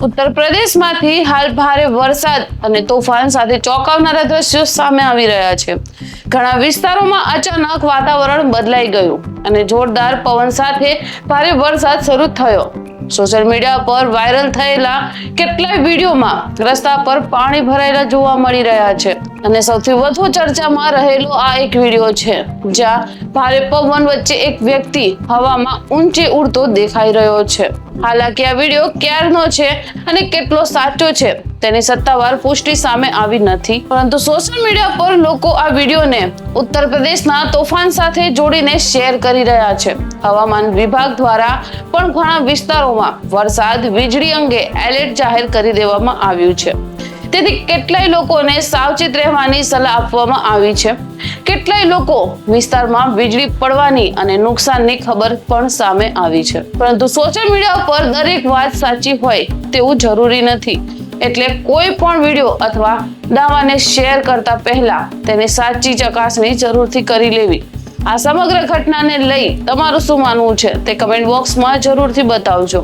ઉત્તર પ્રદેશમાંથી હાલ ભારે વરસાદ અને તોફાન સાથે ચોંકાવનારા દ્રશ્યો સામે આવી રહ્યા છે. ઘણા વિસ્તારોમાં અચાનક વાતાવરણ બદલાઈ ગયું અને જોરદાર પવન સાથે ભારે વરસાદ શરૂ થયો. સોશિયલ મીડિયા પર વાયરલ થયેલા કેટલાય વિડીયોમાં રસ્તા પર પાણી ભરાયેલા જોવા મળી રહ્યા છે અને સૌથી વધુ ચર્ચામાં રહેલો આ એક વિડીયો છે જ્યાં ભારે પવન વચ્ચે એક વ્યક્તિ હવામાં ઊંચે ઉડતો દેખાઈ રહ્યો છે. હાલાકી આ વિડીયો ક્યારનો છે અને કેટલો સાચો છે તેની સત્તાવાર પુષ્ટિ સામે આવી નથી, પરંતુ સોશિયલ મીડિયા પર લોકો આ વિડીયોને ઉત્તર પ્રદેશના તોફાન સાથે જોડીને શેર કરી રહ્યા છે. હવામાન વિભાગ દ્વારા પણ ઘણા વિસ્તારોમાં વરસાદ વીજળી અંગે એલર્ટ જાહેર કરી દેવામાં આવ્યું છે. તેથી કેટલાય લોકોને સાવચેત રહેવાની સલાહ આપવામાં આવી છે. કેટલાય લોકો વિસ્તારમાં વીજળી પડવાની અને નુકસાનની ખબર પણ સામે આવી છે, પરંતુ સોશિયલ મીડિયા પર દરેક વાત સાચી હોય તેવું જરૂરી નથી. એટલે કોઈ પણ વિડીયો અથવા દાવાને શેર કરતા પહેલા તેની સાચી ચકાસણી જરૂરથી કરી લેવી. આ સમગ્ર ઘટનાને લઈ તમારું શું માનવું છે તે કમેન્ટ બોક્સમાં જરૂરથી બતાવજો.